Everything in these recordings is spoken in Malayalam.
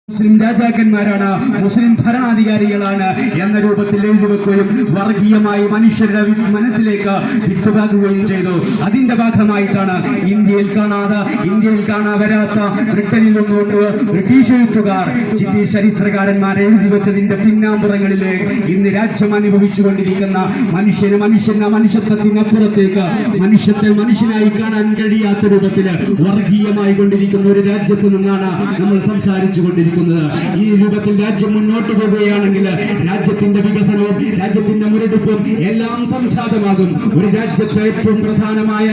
മുസ്ലിം രാജാക്കന്മാരാണ്, മുസ്ലിം ഭരണാധികാരികളാണ് എന്ന രൂപത്തിൽ എഴുതി വെക്കുകയും വർഗീയമായി മനുഷ്യരുടെ മനസ്സിലേക്ക് വിത്തുപാകുകയും ചെയ്തു. അതിന്റെ ഭാഗമായിട്ടാണ് ഇന്ത്യയിൽ കാണാ വരാത്ത ബ്രിട്ടനിൽ നിന്നുകൊണ്ട് ബ്രിട്ടീഷ് എഴുത്തുകാർ ബ്രിട്ടീഷ് ചരിത്രകാരന്മാർ എഴുതി വെച്ചതിന്റെ പിന്നാമ്പുറങ്ങളിലെ ഇന്ന് രാജ്യം അനുഭവിച്ചുകൊണ്ടിരിക്കുന്ന മനുഷ്യത്വത്തിനപ്പുറത്തേക്ക് മനുഷ്യനായി കാണാൻ കഴിയാത്ത രൂപത്തിൽ വർഗീയമായി കൊണ്ടിരിക്കുന്ന ഒരു രാജ്യത്ത് നിന്നാണ് നമ്മൾ സംസാരിച്ചു കൊണ്ടിരിക്കുന്നത്. ഈ രൂപത്തിൽ രാജ്യം മുന്നോട്ട് പോവുകയാണെങ്കിൽ രാജ്യത്തിന്റെ വികസനവും രാജ്യത്തിന്റെ മുരടിപ്പും എല്ലാം സംജാതമാകും. ഒരു രാജ്യത്ത് ഏറ്റവും പ്രധാനമായി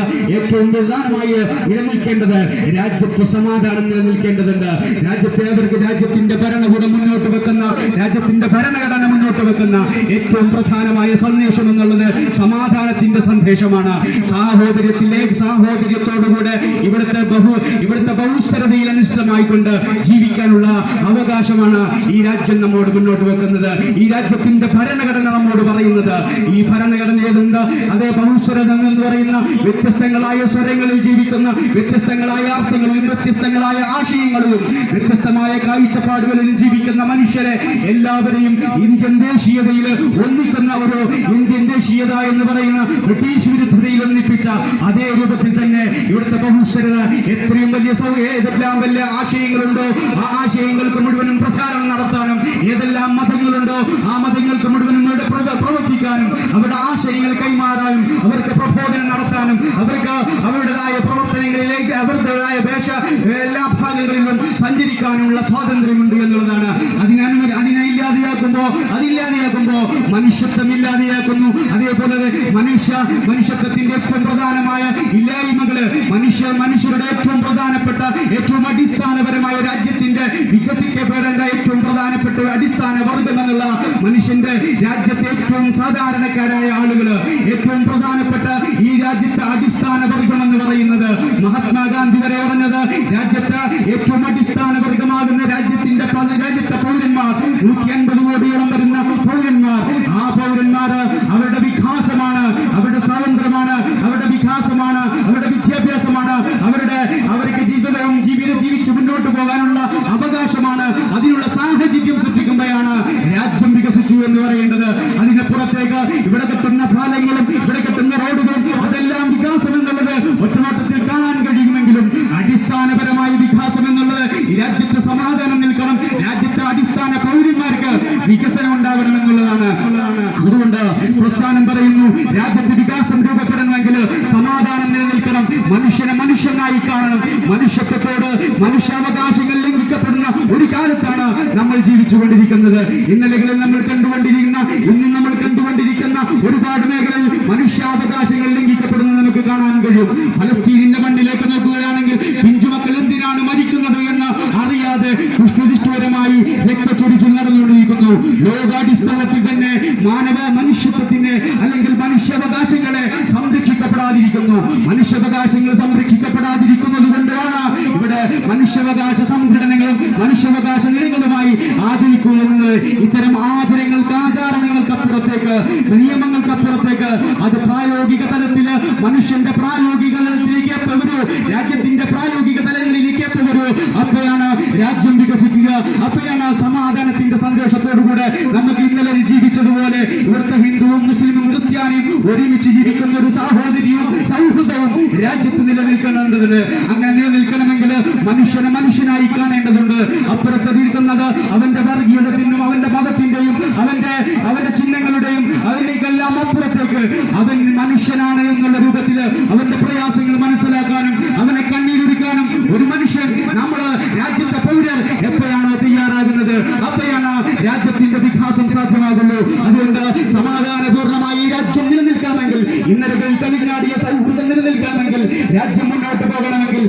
നിലനിൽക്കേണ്ടത് രാജ്യത്ത് സമാധാനം നിലനിൽക്കേണ്ടതുണ്ട്. രാജ്യത്തിന്റെ ഭരണകൂടം മുന്നോട്ട് വെക്കുന്ന, രാജ്യത്തിന്റെ ഭരണഘടന മുന്നോട്ട് വെക്കുന്ന ഏറ്റവും പ്രധാനമായ സന്ദേശം എന്നുള്ളത് സമാധാനത്തിന്റെ സന്ദേശമാണ്. സാഹോദര്യത്തോടുകൂടെ ഇവിടുത്തെ ബഹുസ്വരതയിൽ അനുസൃതമായിക്കൊണ്ട് ജീവിക്കാനുള്ള അവകാശമാണ് ഈ രാജ്യം നമ്മോട് മുന്നോട്ട് വെക്കുന്നത്. ഈ രാജ്യത്തിന്റെ ഭരണഘടന നമ്മോട് പറയുന്നത്. ഈ ഭരണഘടനയിൽ എന്താ? അതേ ബഹുസ്വരത എന്ന് പറയുന്ന വ്യത്യസ്തങ്ങളായ സ്വരങ്ങളിൽ ജീവിക്കുന്ന, വ്യത്യസ്തങ്ങളായ അർത്ഥങ്ങളിലും വ്യത്യസ്തങ്ങളായ ആശയങ്ങളിലും വ്യത്യസ്തമായ കാഴ്ചപ്പാടുകളിലും ജീവിക്കുന്ന മനുഷ്യരെ എല്ലാവരെയും ഇന്ത്യൻ ദേശീയതയിൽ ഒന്നിക്കുന്ന ഒരു ഇന്ത്യൻ ദേശീയത എന്ന് പറയുന്ന ബ്രിട്ടീഷ് വിരുദ്ധതയിൽ ഒന്നിപ്പിച്ച അതേ രൂപത്തിൽ തന്നെ ഇവിടുത്തെ ബഹുസ്വരത എത്രയും ഏതെല്ലാം വലിയ ആശയങ്ങളുണ്ടോ ആ ആശയങ്ങൾക്ക് മുഴുവനും പ്രചാരണം നടത്താനും, ഏതെല്ലാം മതങ്ങളുണ്ടോ ആ മതങ്ങൾക്ക് മുഴുവനും പ്രവർത്തിക്കാനും, അവരുടെ ആശയങ്ങൾ കൈമാറാനും, അവർക്ക് പ്രബോധനം നടത്താനും, അവർക്ക് അവരുടേതായ പ്രവർത്തനങ്ങളിലേക്ക് അവരുടേതായ എല്ലാ ഭാഗങ്ങളിലും സഞ്ചരിക്കാനുള്ള സ്വാതന്ത്ര്യമുണ്ട് എന്നുള്ളതാണ്. അതില്ലാതെയാക്കുമ്പോ മനുഷ്യത്വം ഇല്ലാതെയാക്കുന്നു. അതേപോലെ മനുഷ്യത്വത്തിന്റെ ഏറ്റവും പ്രധാനമായ ഇല്ലായ്മകള് മനുഷ്യരുടെ ഏറ്റവും പ്രധാനപ്പെട്ട ഏറ്റവും അടിസ്ഥാനപരമായ രാജ്യത്തിന്റെ വികസിക്കപ്പെടേണ്ട ഏറ്റവും പ്രധാനപ്പെട്ട അടിസ്ഥാന വർഗം എന്നുള്ള മനുഷ്യന്റെ രാജ്യത്തെ ഏറ്റവും സാധാരണക്കാരായ ആളുകള് ഏറ്റവും പ്രധാനപ്പെട്ട ഈ രാജ്യത്തെ അടിസ്ഥാന വർഗം എന്ന് പറയുന്നത് മഹാത്മാഗാന്ധി വരെ പറഞ്ഞത് രാജ്യത്ത് ഏറ്റവും അടിസ്ഥാന വർഗമാകുന്ന രാജ്യത്തെ പൗരന്മാർ 150 കോടിയോളം വരുന്ന പൗരന്മാർ. ആ പൗരന്മാര് അവരുടെ വികാസമാണ്, അവരുടെ സ്വാതന്ത്ര്യമാണ്, അവരുടെ വികാസമാണ്, അവരുടെ വിദ്യാഭ്യാസമാണ്, അവർക്ക് ജീവിച്ച് മുന്നോട്ട് പോകാനുള്ള അവകാശമാണ്. അതിനുള്ള സാഹചര്യം സൃഷ്ടിക്കുമ്പോഴാണ് രാജ്യം വികസിച്ചു എന്ന് പറയേണ്ടത്. അതിനപ്പുറത്തേക്ക് ഇവിടെ കെട്ടുന്ന പാലങ്ങളും ഇവിടെ കെട്ടുന്ന റോഡുകളും അതെല്ലാം വികാസം എന്നുള്ളത് ഒറ്റനോട്ടത്തിൽ കാണാൻ കഴിയുമെങ്കിലും അടിസ്ഥാനപരമായ വികാസം എന്നുള്ളത് ഈ രാജ്യത്ത് സമാധാനം നിൽക്കണം, രാജ്യത്തെ അടിസ്ഥാന പൗരന്മാർക്ക് വികസനം ഉണ്ടാകണം എന്നുള്ളതാണ്. അതുകൊണ്ട് പ്രസ്ഥാനം പറയുന്നു, രാജ്യത്ത് വികാസം രൂപപ്പെടണമെങ്കിൽ സമാധാനം നിലനിൽക്കണം, മനുഷ്യനായി കാണണം. മനുഷ്യത്വത്തോട് മനുഷ്യാവകാശങ്ങൾ ലംഘിക്കപ്പെടുന്ന ഒരു കാലത്താണ് നമ്മൾ ജീവിച്ചുകൊണ്ടിരിക്കുന്നത്. ഇന്നും നമ്മൾ കണ്ടുകൊണ്ടിരിക്കുന്ന ഒരുപാട് മേഖലയിൽ മനുഷ്യാവകാശങ്ങൾ ലംഘിക്കപ്പെടുന്നത് നമുക്ക് കാണാൻ കഴിയും. ഫലസ്തീനിന്റെ മണ്ണിലേക്ക് നോക്കുകയാണെങ്കിൽ പിഞ്ചുമക്കൾ എന്തിനാണ് മരിക്കുന്നത് എന്ന് അറിയാതെ ദുഷ്ടപരമായി രക്തച്ചൊരിച്ചിൽ നടന്നുകൊണ്ടിരിക്കുന്നു. ലോകാടിസ്ഥാനത്തിൽ തന്നെ മനുഷ്യത്വത്തിന്റെ അല്ലെങ്കിൽ മനുഷ്യാവകാശങ്ങളെ സംരക്ഷിക്കപ്പെടാതിരിക്കുന്നു. മനുഷ്യാവകാശങ്ങൾ സംരക്ഷിക്കപ്പെടാതിരിക്കുന്നത് കൊണ്ടാണ് ഇവിടെ മനുഷ്യാവകാശ സംഘടനകളും മനുഷ്യാവകാശ നിയമങ്ങളുമായി ആചരിക്കുന്നത്. ഇത്തരം ആചാരങ്ങൾക്കപ്പുറത്തേക്ക്, നിയമങ്ങൾക്കപ്പുറത്തേക്ക് അത് പ്രായോഗിക തലത്തിൽ മനുഷ്യന്റെ പ്രായോഗിക തലത്തിലേക്ക് എത്തവരൂ, രാജ്യത്തിന്റെ പ്രായോഗിക തലങ്ങളിലേക്ക് എത്തവരൂ. അപ്പോഴാണ് രാജ്യം വികസിക്കുക. അപ്പോഴാണ് സമാധാനത്തിന്റെ സന്ദേശത്തോടുകൂടെ നമുക്ക് ഇന്നലെ ജീവിച്ചതുപോലെ ഇവിടുത്തെ ഹിന്ദുവും മുസ്ലിമും ക്രിസ്ത്യാനിയും ഒരുമിച്ച് ജീവിക്കുന്ന ഒരു സാഹോദര്യവും സൗഹൃദവും രാജ്യത്ത് നിലനിൽക്കേണ്ടതുണ്ട്. അങ്ങനെ നിലനിൽക്കണമെങ്കിൽ മനുഷ്യനായി കാണേണ്ടതുണ്ട്. അപ്പുറത്ത് നിൽക്കുന്നത് അവന്റെ വർഗീയതത്തിനും അവന്റെ മതത്തിന്റെയും അവന്റെ ചിഹ്നങ്ങളുടെയും അതിലേക്കെല്ലാം അപ്പുറത്തേക്ക് അവൻ മനുഷ്യനാണ് എന്നുള്ള രൂപത്തിൽ അവന്റെ പ്രയാസങ്ങൾ മനസ്സിലാക്കാനും അവനെ കണ്ണീരൊടുക്കാനും ഒരു മനുഷ്യൻ, നമ്മുടെ രാജ്യത്തെ പൗരർ എപ്പോഴാണോ തയ്യാറാകുന്നത് അപ്പോഴാണ് രാജ്യത്തിന്റെ വികാസം സാധ്യമാകുള്ളൂ. അതുകൊണ്ട് സമാധാനപൂർണമായി രാജ്യം നിലനിൽക്കണമെങ്കിൽ, ഇന്നലെ കളിഞ്ഞാടിയ സൗഹൃദം നിലനിൽക്കണമെങ്കിൽ, രാജ്യം മുന്നോട്ട് പോകണമെങ്കിൽ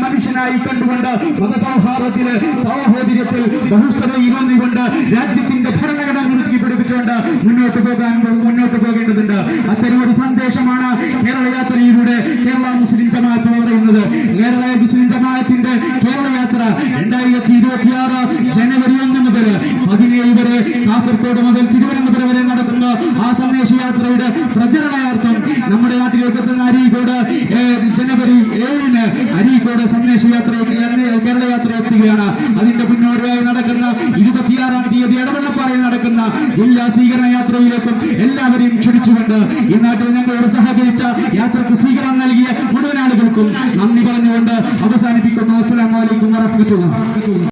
മനുഷ്യനായി കണ്ടുകൊണ്ട് മതസൗഹാർദ്ദത്തില് സാഹോദര്യത്തിൽ ബഹുസ്വരതയിൽ ഒന്നുകൊണ്ട് രാജ്യത്തിന്റെ ഭരണഘടന പിടിപ്പിച്ചുകൊണ്ട് മുന്നോട്ട് പോകേണ്ടതുണ്ട്. അത്തരം ഒരു സന്ദേശമാണ് കേരള യാത്രയിലൂടെ കേരള മുസ്ലിം ജമാഅത്ത് പറയുന്നത്. കേരള മുസ്ലിം ജമാഅത്തിന്റെ കേരള യാത്ര 2026 ജനുവരി 1 മുതൽ 17 വരെ കാസർഗോഡ് മുതൽ തിരുവനന്തപുരം വരെ നടക്കുന്ന ആ സന്ദേശയാത്രയുടെ പ്രചരണാർത്ഥം നമ്മുടെ നാട്ടിലേക്ക് എത്തുന്ന അരീക്കോട് ജനുവരി 7 അരീക്കോട് സന്ദേശയാത്ര കേരള യാത്ര എത്തുകയാണ്. അതിന്റെ മുന്നോടിയായി തീയതി എടവണ്ണപ്പാറയിൽ നടക്കുന്ന ജില്ലാ സ്വീകരണ യാത്രയിലേക്കും എല്ലാവരെയും ക്ഷണിച്ചുകൊണ്ട് ഈ നാട്ടിൽ ഞങ്ങളോട് സഹകരിച്ച യാത്രക്ക് സ്വീകരണം നൽകിയ മുഴുവൻ ആളുകൾക്കും നന്ദി പറഞ്ഞുകൊണ്ട് അവസാനിപ്പിക്കുന്നു. അസ്സലാമു അലൈക്കും വറഹ്മത്തുള്ളാഹി.